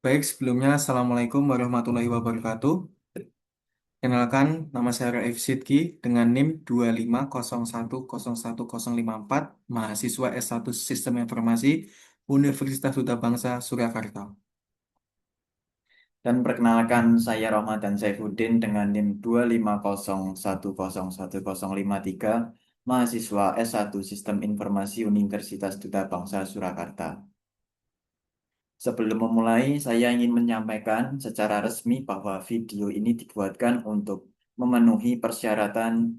Baik, sebelumnya Assalamualaikum warahmatullahi wabarakatuh. Kenalkan, nama saya Raif Sidki dengan NIM 250101054, mahasiswa S1 Sistem Informasi Universitas Duta Bangsa Surakarta. Dan perkenalkan saya Ramadan Saifuddin dengan NIM 25010101053, mahasiswa S1 Sistem Informasi Universitas Duta Bangsa Surakarta. Sebelum memulai, saya ingin menyampaikan secara resmi bahwa video ini dibuatkan untuk memenuhi persyaratan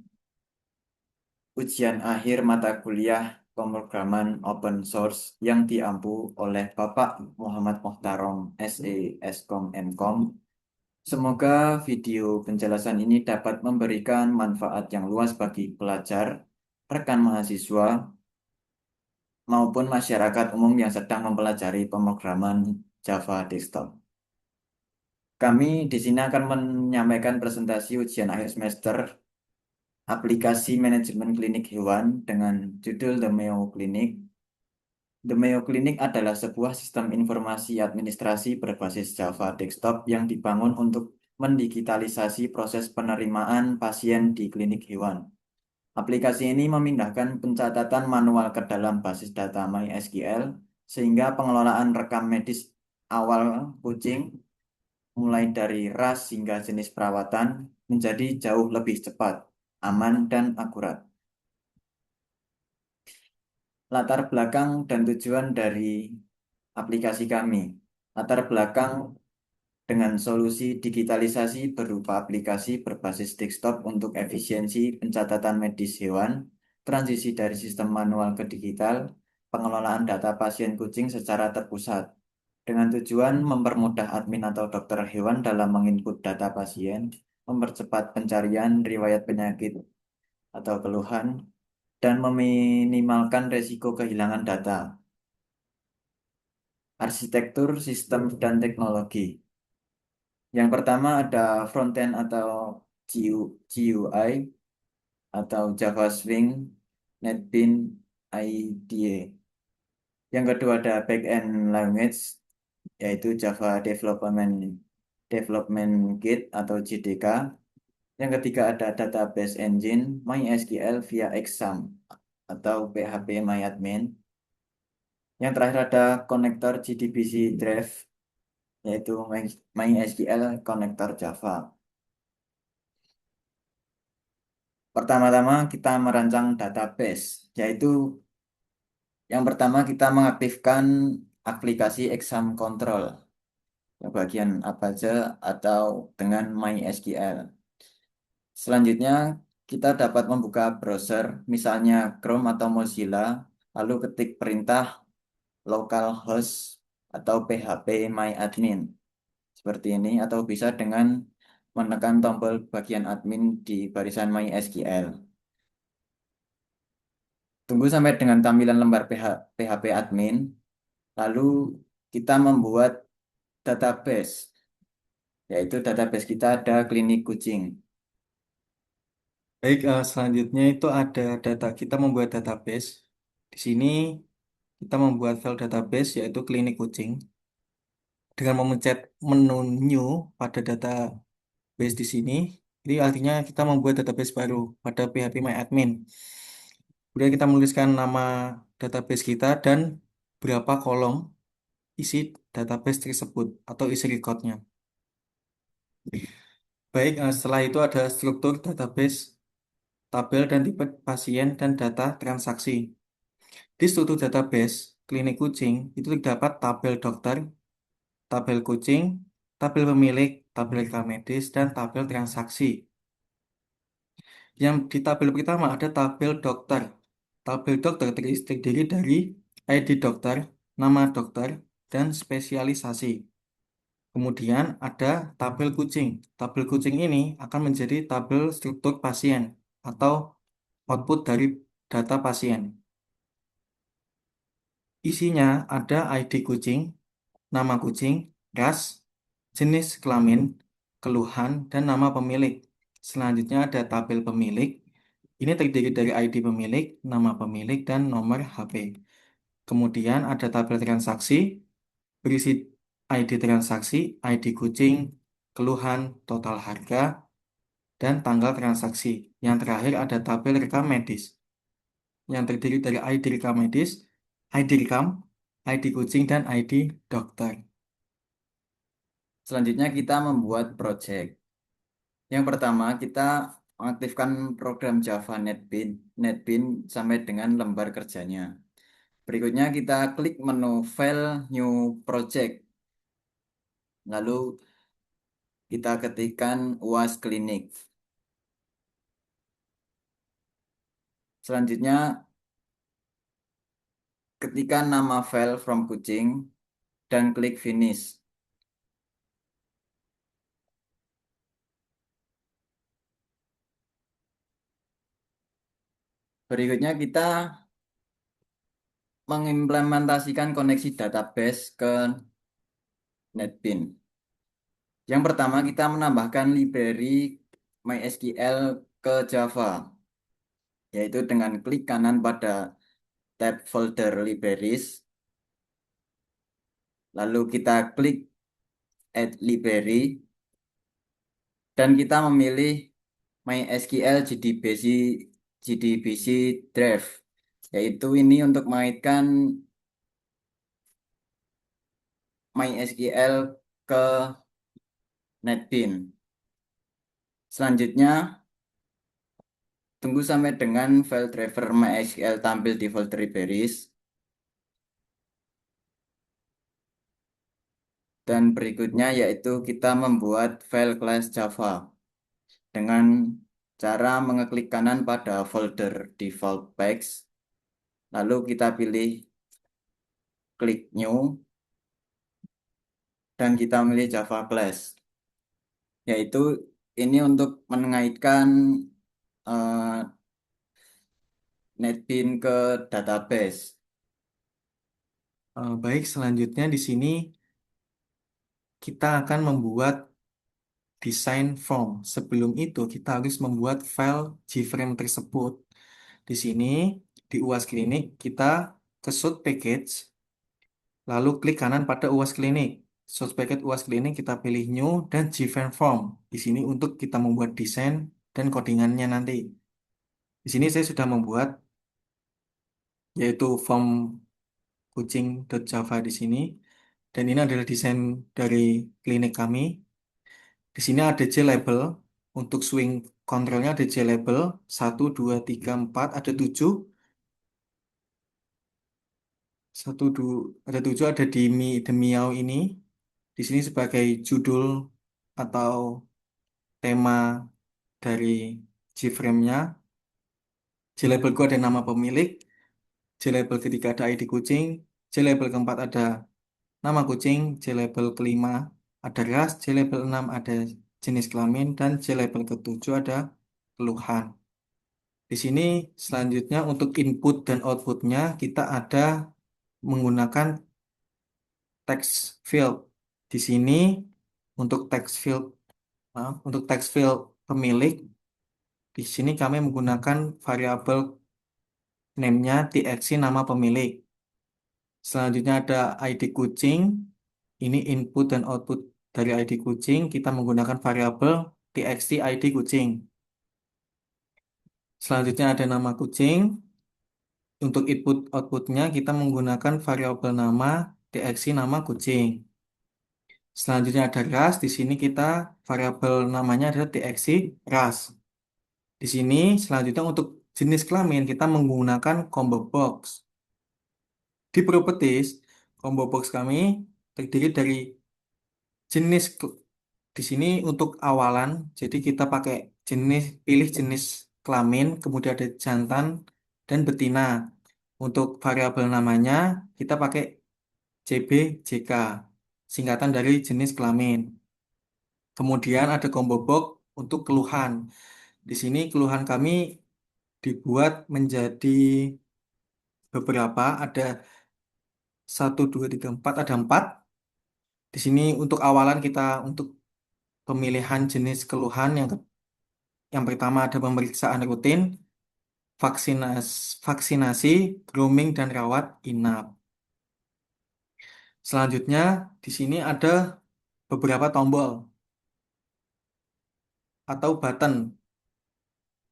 ujian akhir mata kuliah pemrograman open source yang diampu oleh Bapak Muhammad Mokhtarom SE Eskom Mkom. Semoga video penjelasan ini dapat memberikan manfaat yang luas bagi pelajar, rekan mahasiswa, maupun masyarakat umum yang sedang mempelajari pemrograman Java Desktop. Kami di sini akan menyampaikan presentasi ujian akhir semester aplikasi manajemen klinik hewan dengan judul The Mayo Clinic. The Mayo Clinic adalah sebuah sistem informasi administrasi berbasis Java Desktop yang dibangun untuk mendigitalisasi proses penerimaan pasien di klinik hewan. Aplikasi ini memindahkan pencatatan manual ke dalam basis data MySQL sehingga pengelolaan rekam medis awal kucing mulai dari ras hingga jenis perawatan menjadi jauh lebih cepat, aman, dan akurat. Latar belakang dan tujuan dari aplikasi kami. Latar belakang dengan solusi digitalisasi berupa aplikasi berbasis desktop untuk efisiensi pencatatan medis hewan, transisi dari sistem manual ke digital, pengelolaan data pasien kucing secara terpusat, dengan tujuan mempermudah admin atau dokter hewan dalam menginput data pasien, mempercepat pencarian riwayat penyakit atau keluhan, dan meminimalkan resiko kehilangan data. Arsitektur, sistem, dan teknologi. Yang pertama ada frontend atau GUI atau Java Swing, NetBeans, IDE. Yang kedua ada backend language yaitu Java Development Kit atau JDK. Yang ketiga ada database engine MySQL via Exam atau PHP MyAdmin. Yang terakhir ada konektor JDBC Drive yaitu MySQL konektor Java. Pertama-tama kita merancang database, yaitu yang pertama kita mengaktifkan aplikasi exam control, yang bagian apa aja atau dengan MySQL. Selanjutnya kita dapat membuka browser, misalnya Chrome atau Mozilla, lalu ketik perintah localhost atau PHP myadmin seperti ini, atau bisa dengan menekan tombol bagian admin di barisan MySQL. Tunggu sampai dengan tampilan lembar PHP admin, lalu kita membuat database, yaitu database kita ada klinik kucing. Baik, selanjutnya itu ada data. Kita membuat database. Di sini kita membuat file database yaitu klinik kucing. Dengan memencet menu new pada database di sini, ini artinya kita membuat database baru pada phpMyAdmin. Kemudian kita menuliskan nama database kita dan berapa kolom isi database tersebut atau isi recordnya. Baik, setelah itu ada struktur database, tabel dan tipe pasien dan data transaksi. Di struktur database klinik kucing itu terdapat tabel dokter, tabel kucing, tabel pemilik, tabel rekam medis, dan tabel transaksi. Yang di tabel pertama ada tabel dokter. Tabel dokter terdiri dari ID dokter, nama dokter, dan spesialisasi. Kemudian ada tabel kucing. Tabel kucing ini akan menjadi tabel struktur pasien atau output dari data pasien. Isinya ada ID kucing, nama kucing, ras, jenis kelamin, keluhan, dan nama pemilik. Selanjutnya ada tabel pemilik. Ini terdiri dari ID pemilik, nama pemilik, dan nomor HP. Kemudian ada tabel transaksi berisi ID transaksi, ID kucing, keluhan, total harga, dan tanggal transaksi. Yang terakhir ada tabel rekam medis yang terdiri dari ID rekam medis, ID rekam, ID kucing, dan ID dokter. Selanjutnya kita membuat project. Yang pertama kita mengaktifkan program Java NetBeans sampai dengan lembar kerjanya. Berikutnya kita klik menu File New Project. Lalu kita ketikkan UAS Klinik. Selanjutnya ketikkan nama file from kucing dan klik Finish. Berikutnya kita mengimplementasikan koneksi database ke NetBeans. Yang pertama kita menambahkan library MySQL ke Java, yaitu dengan klik kanan pada tab folder libraries, lalu kita klik add library, dan kita memilih MySQL JDBC Drive, yaitu ini untuk mengaitkan MySQL ke NetBeans. Selanjutnya, tunggu sampai dengan file driver MySQL tampil di folder libraries. Dan berikutnya yaitu kita membuat file class Java dengan cara mengeklik kanan pada folder default packs. Lalu kita pilih klik new dan kita pilih Java class. Yaitu ini untuk mengaitkan eh, NetBeans ke database. Baik, selanjutnya di sini kita akan membuat desain form. Sebelum itu, kita harus membuat file JFrame tersebut. Di sini, di UAS Klinik, kita ke Shoot Package, lalu klik kanan pada UAS Klinik. Source Package UAS Klinik, kita pilih New dan JFrame Form. Di sini untuk kita membuat desain dan codingannya nanti. Di sini saya sudah membuat, yaitu form kucing.java di sini. Dan ini adalah desain dari klinik kami. Di sini ada J-label. Untuk swing controlnya ada J-label. 1, 2, 3, 4. Ada 7. 1, 2, ada 7. Ada The Meow ini. Di sini sebagai judul atau tema dari J-frame-nya. J-labelku ada nama pemilik. J-label ketiga ada ID kucing. J-label keempat ada nama kucing. J-label kelima ada ras. J-label 6 ada jenis kelamin. Dan J-label ketujuh ada keluhan. Di sini selanjutnya untuk input dan outputnya kita ada menggunakan text field. Di sini untuk text field, maaf, untuk text field pemilik, di sini kami menggunakan variabel name-nya txt nama pemilik. Selanjutnya ada ID kucing. Ini input dan output dari ID kucing. Kita menggunakan variabel txt ID kucing. Selanjutnya ada nama kucing. Untuk input outputnya kita menggunakan variabel nama txt nama kucing. Selanjutnya ada ras. Di sini kita variabel namanya adalah txt ras. Di sini selanjutnya untuk jenis kelamin kita menggunakan combo box. Di properties combo box kami terdiri dari jenis di sini untuk awalan. Jadi kita pakai pilih jenis kelamin, kemudian ada jantan dan betina. Untuk variabel namanya kita pakai CB, JK, singkatan dari jenis kelamin. Kemudian ada combo box untuk keluhan. Di sini keluhan kami dibuat menjadi beberapa, ada 1, 2, 3, 4, ada 4. Di sini untuk awalan kita untuk pemilihan jenis keluhan yang pertama ada pemeriksaan rutin, vaksinasi, grooming dan rawat inap. Selanjutnya, di sini ada beberapa tombol atau button.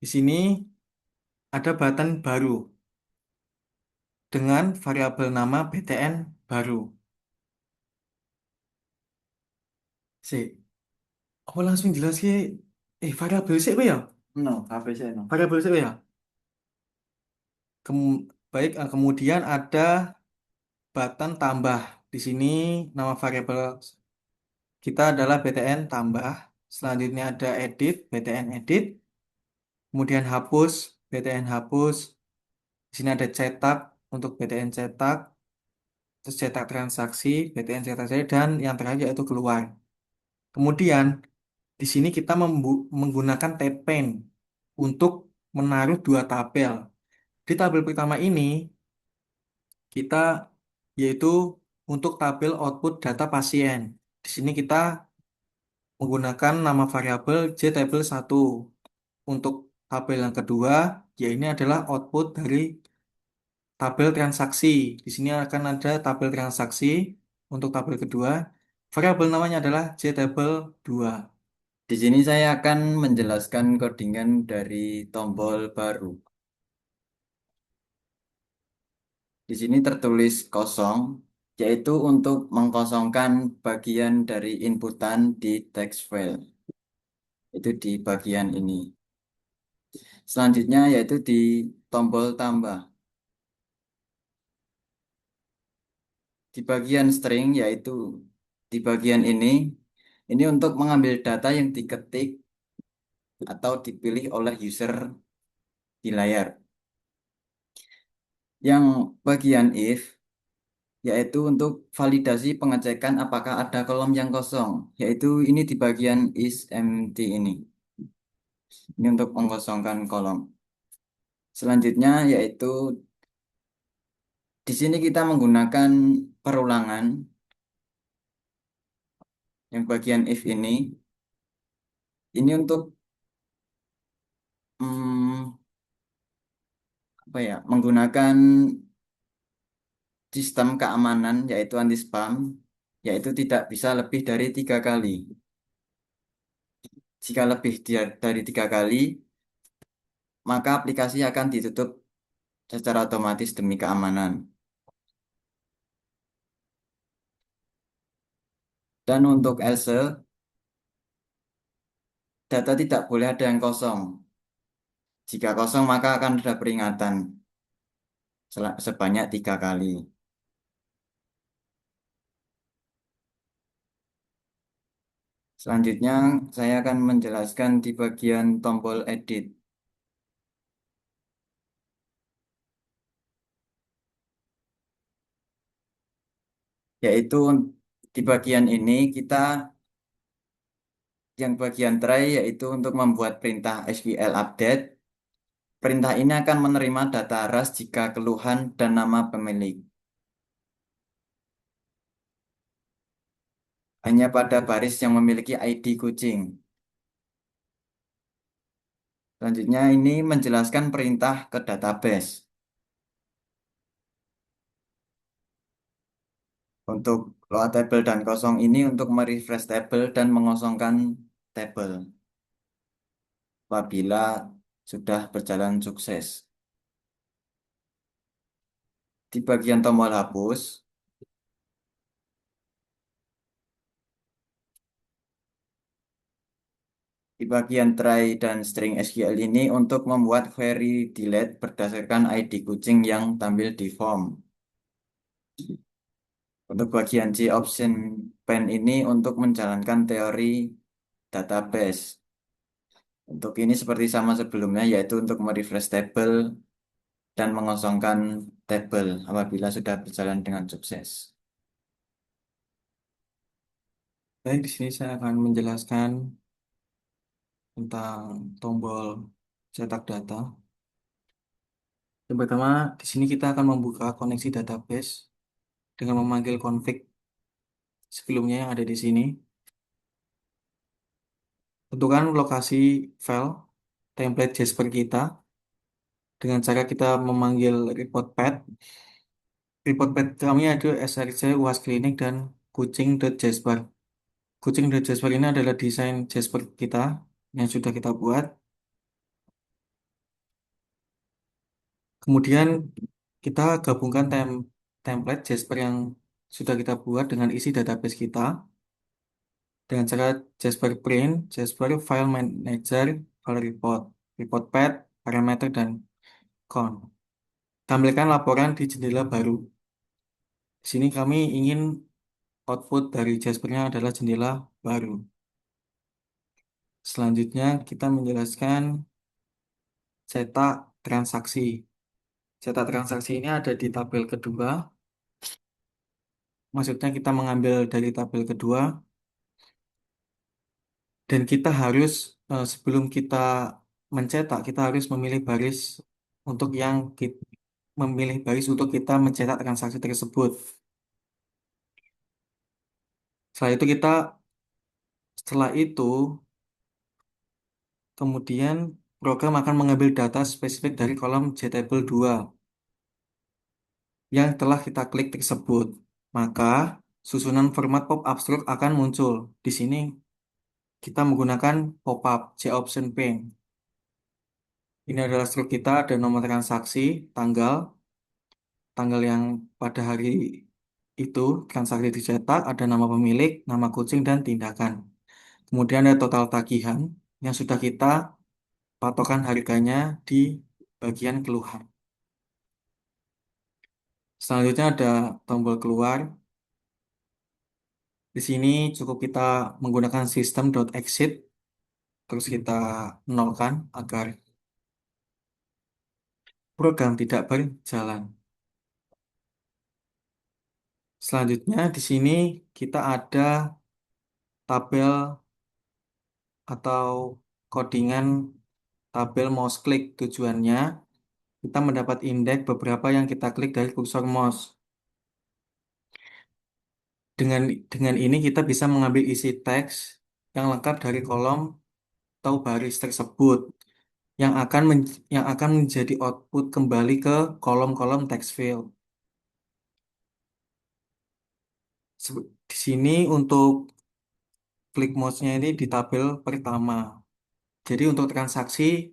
Di sini ada button baru dengan variabel nama btn baru. Si, aku langsung jelas ke, variabel sih apa ya? No, HPC no. Variabel sih apa ya? Baik, kemudian ada button tambah. Di sini nama variabel kita adalah btn tambah. Selanjutnya ada edit, btn edit. Kemudian hapus, btn hapus. Di sini ada cetak untuk btn cetak. Terus cetak transaksi, btn cetak transaksi, dan yang terakhir yaitu keluar. Kemudian di sini kita menggunakan TPen untuk menaruh dua tabel. Di tabel pertama ini kita yaitu untuk tabel output data pasien. Di sini kita menggunakan nama variabel JTable1. Untuk tabel yang kedua, ya ini adalah output dari tabel transaksi. Di sini akan ada tabel transaksi untuk tabel kedua. Variabel namanya adalah JTable2. Di sini saya akan menjelaskan codingan dari tombol baru. Di sini tertulis kosong, yaitu untuk mengkosongkan bagian dari inputan di text file. Itu di bagian ini. Selanjutnya yaitu di tombol tambah. Di bagian string yaitu di bagian ini untuk mengambil data yang diketik atau dipilih oleh user di layar. Yang bagian if yaitu untuk validasi pengecekan apakah ada kolom yang kosong, yaitu ini di bagian is empty ini. Ini untuk mengosongkan kolom. Selanjutnya yaitu di sini kita menggunakan perulangan yang bagian if ini untuk hmm, apa ya menggunakan sistem keamanan yaitu anti spam yaitu tidak bisa lebih dari 3 kali. Jika lebih dari 3 kali, maka aplikasi akan ditutup secara otomatis demi keamanan. Dan untuk else, data tidak boleh ada yang kosong. Jika kosong, maka akan ada peringatan sebanyak 3 kali. Selanjutnya, saya akan menjelaskan di bagian tombol edit, yaitu di bagian ini kita yang bagian try yaitu untuk membuat perintah SQL update. Perintah ini akan menerima data ras jika keluhan dan nama pemilik. Hanya pada baris yang memiliki ID kucing. Selanjutnya ini menjelaskan perintah ke database. Untuk load table dan kosong ini untuk merefresh table dan mengosongkan table apabila sudah berjalan sukses. Di bagian tombol hapus, di bagian try dan string SQL ini untuk membuat query delete berdasarkan ID kucing yang tampil di form. Untuk bagian C option pen ini untuk menjalankan teori database. Untuk ini seperti sama sebelumnya yaitu untuk merefresh table dan mengosongkan table apabila sudah berjalan dengan sukses. Baik, di sini saya akan menjelaskan tentang tombol cetak data. Yang pertama, di sini kita akan membuka koneksi database dengan memanggil config sebelumnya yang ada di sini. Tentukan lokasi file template Jasper kita dengan cara kita memanggil report path. Report pet kami ada SRC, UAS Klinik, dan Kucing.Jasper. Kucing.Jasper ini adalah desain Jasper kita yang sudah kita buat. Kemudian kita gabungkan template Jasper yang sudah kita buat dengan isi database kita dengan cara Jasper Print, Jasper File Manager, File Report, Report Pad, parameter, dan count. Tampilkan laporan di jendela baru. Di sini kami ingin output dari Jaspernya adalah jendela baru. Selanjutnya kita menjelaskan cetak transaksi. Cetak transaksi ini ada di tabel kedua. Maksudnya kita mengambil dari tabel kedua dan kita harus sebelum kita mencetak kita harus memilih baris untuk kita mencetak transaksi tersebut. Setelah itu kemudian program akan mengambil data spesifik dari kolom JTable 2 yang telah kita klik tersebut. Maka susunan format pop-up stroke akan muncul. Di sini kita menggunakan pop-up JOption pane. Ini adalah stroke kita, ada nomor transaksi, tanggal, tanggal yang pada hari itu transaksi dicetak, ada nama pemilik, nama kucing, dan tindakan. Kemudian ada total tagihan yang sudah kita patokan harganya di bagian keluhan. Selanjutnya ada tombol keluar. Di sini cukup kita menggunakan system.exit, terus kita nolkan agar program tidak berjalan. Selanjutnya di sini kita ada tabel atau codingan tabel mouse click. Tujuannya kita mendapat indeks beberapa yang kita klik dari kursor mouse. Dengan dengan ini kita bisa mengambil isi teks yang lengkap dari kolom atau baris tersebut yang akan menjadi output kembali ke kolom-kolom text field. Di sini untuk klik mouse-nya ini di tabel pertama. Jadi untuk transaksi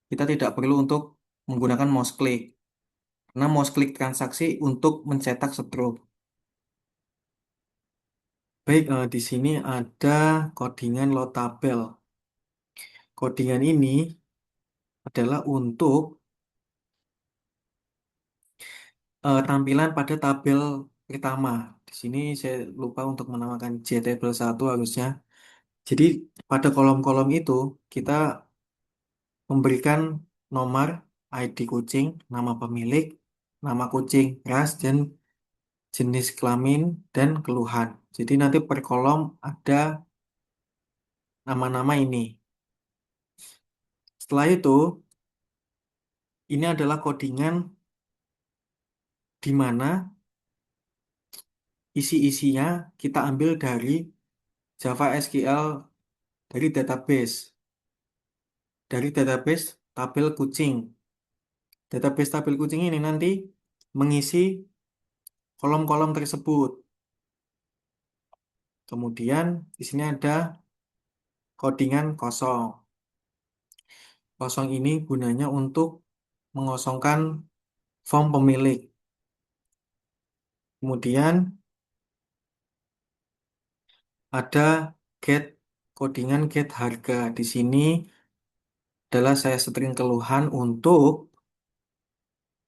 kita tidak perlu untuk menggunakan mouse click. Karena mouse click transaksi untuk mencetak stroke. Baik, di sini ada codingan load tabel. Codingan ini adalah untuk tampilan pada tabel pertama. Di sini saya lupa untuk menamakan JTable 1 harusnya. Jadi pada kolom-kolom itu kita memberikan nomor ID kucing, nama pemilik, nama kucing, ras, dan jenis kelamin, dan keluhan. Jadi nanti per kolom ada nama-nama ini. Setelah itu, ini adalah codingan di mana isi-isinya kita ambil dari Java SQL dari database tabel kucing. Database tabel kucing ini nanti mengisi kolom-kolom tersebut. Kemudian di sini ada codingan kosong. Kosong ini gunanya untuk mengosongkan form pemilik. Kemudian ada get codingan get harga. Di sini adalah saya string keluhan untuk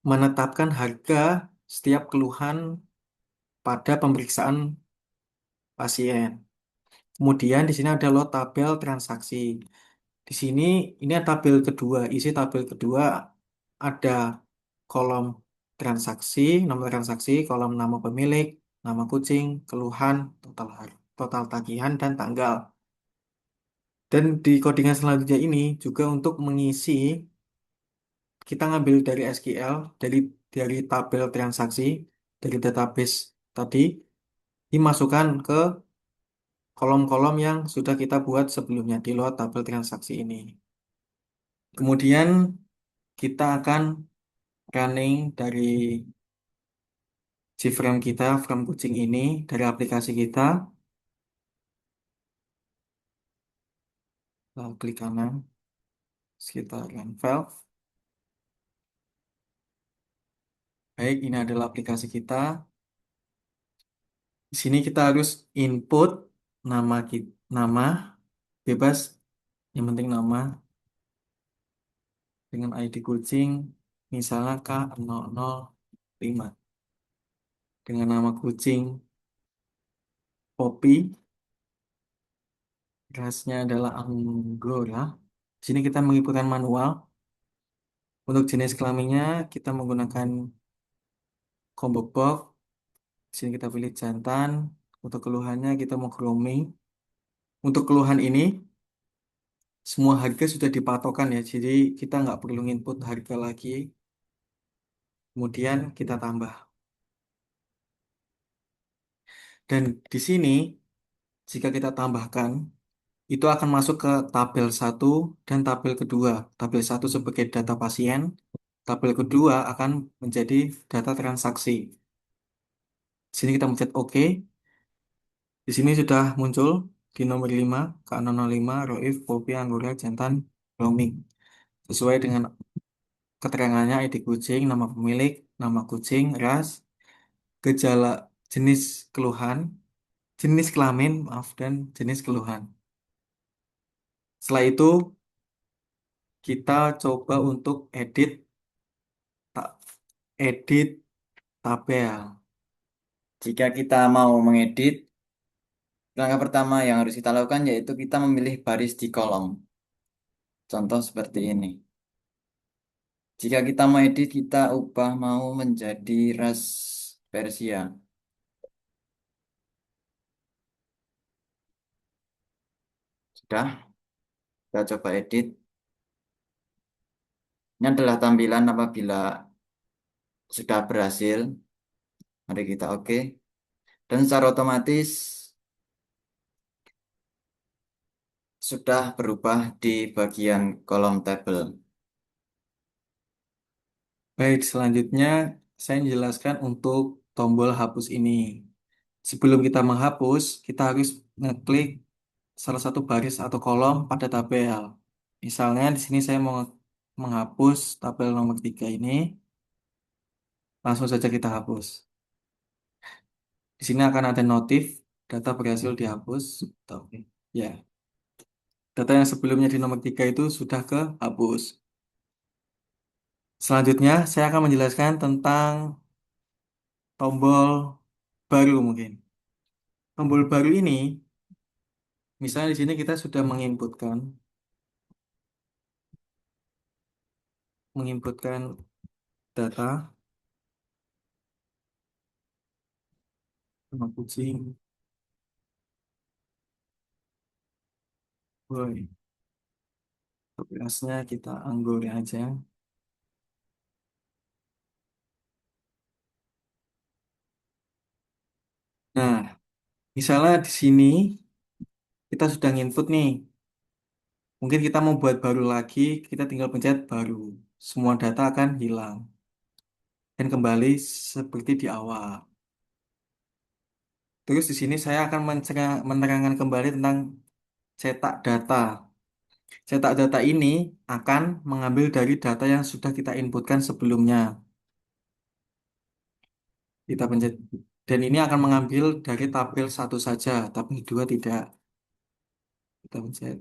menetapkan harga setiap keluhan pada pemeriksaan pasien. Kemudian di sini ada load tabel transaksi. Di sini ini tabel kedua, isi tabel kedua ada kolom transaksi, nomor transaksi, kolom nama pemilik, nama kucing, keluhan, total tagihan, dan tanggal. Dan di codingan selanjutnya ini juga untuk mengisi, kita ngambil dari SQL, dari tabel transaksi, dari database tadi, dimasukkan ke kolom-kolom yang sudah kita buat sebelumnya di luar tabel transaksi ini. Kemudian kita akan running dari Gframe kita, frame kucing ini dari aplikasi kita. Lalu klik kanan, kita run file. Baik, ini adalah aplikasi kita. Di sini kita harus input nama kita, nama bebas, yang penting nama dengan ID kucing, misalnya K005 dengan nama kucing Poppy, rasnya adalah Anggora. Di sini kita menginputkan manual. Untuk jenis kelaminnya kita menggunakan combo box. Di sini kita pilih jantan. Untuk keluhannya kita mau grooming. Untuk keluhan ini semua harga sudah dipatokan ya, jadi kita nggak perlu input harga lagi. Kemudian kita tambah. Dan di sini jika kita tambahkan itu akan masuk ke tabel satu dan tabel kedua. Tabel satu sebagai data pasien, tabel kedua akan menjadi data transaksi. Di sini kita mencet OK. Di sini sudah muncul di nomor 5, K005, Roif, Poppy, Anggora, Jantan, Roaming. Sesuai dengan keterangannya ID kucing, nama pemilik, nama kucing, ras, gejala, jenis keluhan, jenis kelamin, maaf, dan jenis keluhan. Setelah itu kita coba untuk edit tabel. Jika kita mau mengedit, langkah pertama yang harus kita lakukan yaitu kita memilih baris di kolom. Contoh seperti ini. Jika kita mau edit, kita ubah mau menjadi ras Persia. Sudah, kita coba edit. Ini adalah tampilan apabila sudah berhasil. Mari kita oke. Dan secara otomatis sudah berubah di bagian kolom tabel. Baik, selanjutnya saya menjelaskan untuk tombol hapus ini. Sebelum kita menghapus, kita harus ngeklik salah satu baris atau kolom pada tabel. Misalnya di sini saya mau menghapus tabel nomor 3 ini, langsung saja kita hapus. Di sini akan ada notif data berhasil dihapus. Oke. Ya, data yang sebelumnya di nomor 3 itu sudah kehapus. Selanjutnya, saya akan menjelaskan tentang tombol baru mungkin. Tombol baru ini, misalnya di sini kita sudah menginputkan data nama kucing, boy. Tugasnya kita anggur aja. Nah, misalnya di sini kita sudah nginput nih. Mungkin kita mau buat baru lagi, kita tinggal pencet baru. Semua data akan hilang dan kembali seperti di awal. Terus di sini saya akan menerangkan kembali tentang cetak data. Cetak data ini akan mengambil dari data yang sudah kita inputkan sebelumnya. Kita pencet dan ini akan mengambil dari tabel satu saja, tabel dua tidak. Kita pencet.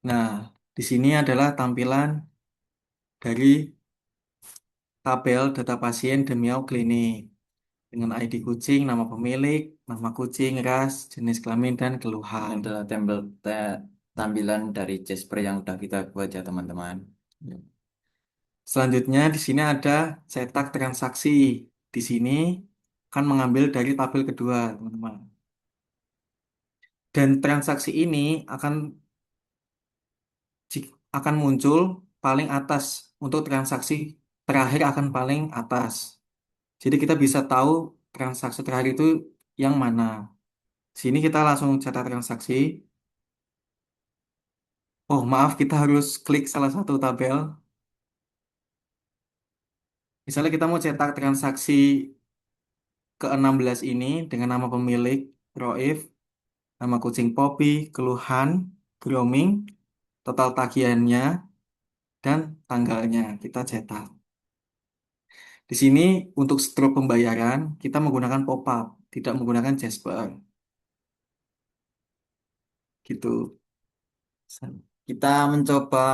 Nah, di sini adalah tampilan dari tabel data pasien Demiau Klinik dengan ID kucing, nama pemilik, nama kucing, ras, jenis kelamin, dan Ini keluhan. adalah tampilan dari Jasper yang sudah kita buat ya teman-teman. Selanjutnya di sini ada cetak transaksi. Di sini akan mengambil dari tabel kedua, teman-teman. Dan transaksi ini akan muncul paling atas untuk transaksi terakhir akan paling atas. Jadi kita bisa tahu transaksi terakhir itu yang mana. Sini kita langsung catat transaksi. Oh, maaf, kita harus klik salah satu tabel. Misalnya kita mau cetak transaksi ke-16 ini dengan nama pemilik Roif, nama kucing Poppy, keluhan, grooming, total tagihannya, dan tanggalnya kita cetak. Di sini untuk struk pembayaran kita menggunakan pop-up, tidak menggunakan Jasper. Gitu. Kita mencoba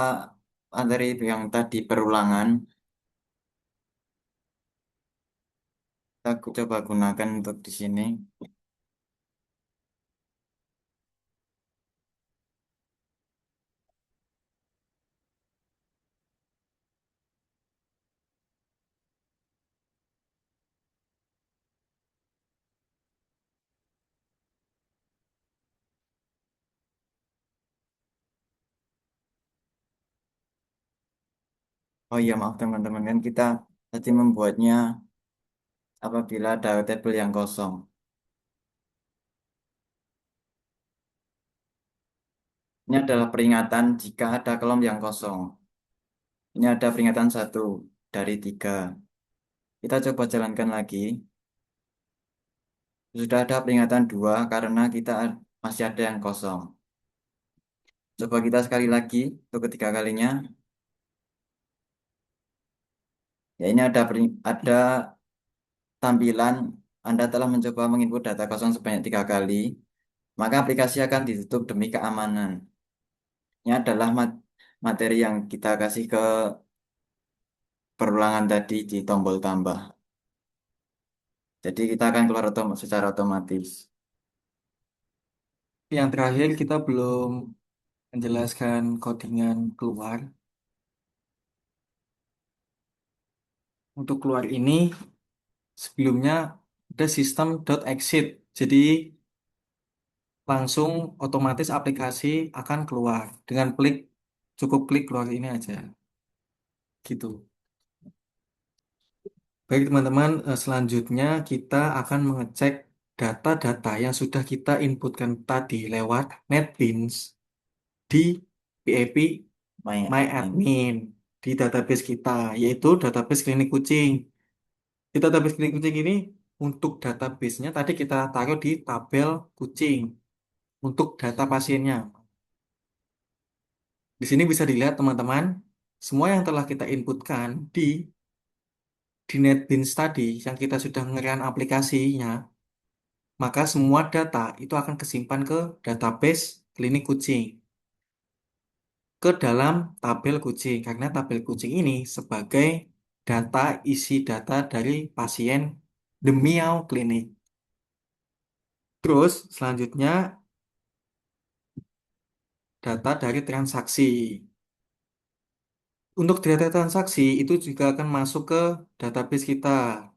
materi yang tadi perulangan. Aku coba gunakan untuk di sini. Oh iya, maaf teman-teman, kan kita tadi membuatnya apabila ada tabel yang kosong. Ini adalah peringatan jika ada kolom yang kosong. Ini ada peringatan 1 dari 3. Kita coba jalankan lagi. Sudah ada peringatan 2 karena kita masih ada yang kosong. Coba kita sekali lagi untuk ketiga kalinya. Ya, ini ada tampilan Anda telah mencoba menginput data kosong sebanyak 3 kali. Maka aplikasi akan ditutup demi keamanan. Ini adalah materi yang kita kasih ke perulangan tadi di tombol tambah. Jadi kita akan keluar secara otomatis. Yang terakhir kita belum menjelaskan codingan keluar. Untuk keluar ini sebelumnya ada sistem .exit. Jadi langsung otomatis aplikasi akan keluar dengan cukup klik keluar ini aja. Gitu. Baik teman-teman, selanjutnya kita akan mengecek data-data yang sudah kita inputkan tadi lewat NetBeans di PAP My My admin. Admin di database kita, yaitu database klinik kucing. Di database klinik kucing ini untuk database-nya tadi kita taruh di tabel kucing untuk data pasiennya. Di sini bisa dilihat teman-teman, semua yang telah kita inputkan di NetBeans tadi yang kita sudah ngeran aplikasinya, maka semua data itu akan kesimpan ke database klinik kucing ke dalam tabel kucing karena tabel kucing ini sebagai data isi data dari pasien The Meow Clinic. Terus selanjutnya data dari transaksi. Untuk data transaksi itu juga akan masuk ke database kita.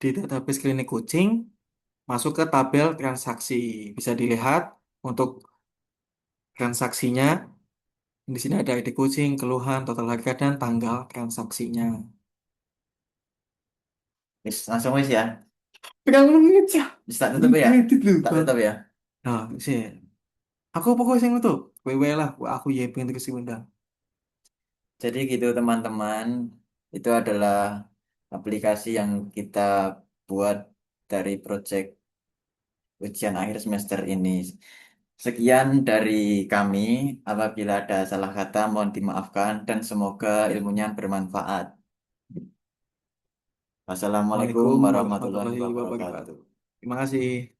Di database klinik kucing masuk ke tabel transaksi. Bisa dilihat untuk transaksinya. Di sini ada ID kucing, keluhan, total harga, dan tanggal transaksinya. Langsung wis ya. Berapa menit ya? Bisa tutup Belum ya. kredit loh, Tak Bang. tutup ya. Nah, sih. Aku pokoknya yang itu. Wewe lah, aku ya pengen terus undang. Jadi gitu teman-teman. Itu adalah aplikasi yang kita buat dari project ujian akhir semester ini. Sekian dari kami. Apabila ada salah kata mohon dimaafkan dan semoga ilmunya bermanfaat. Wassalamualaikum Waalaikumsalam warahmatullahi warahmatullahi wabarakatuh. wabarakatuh. Terima kasih.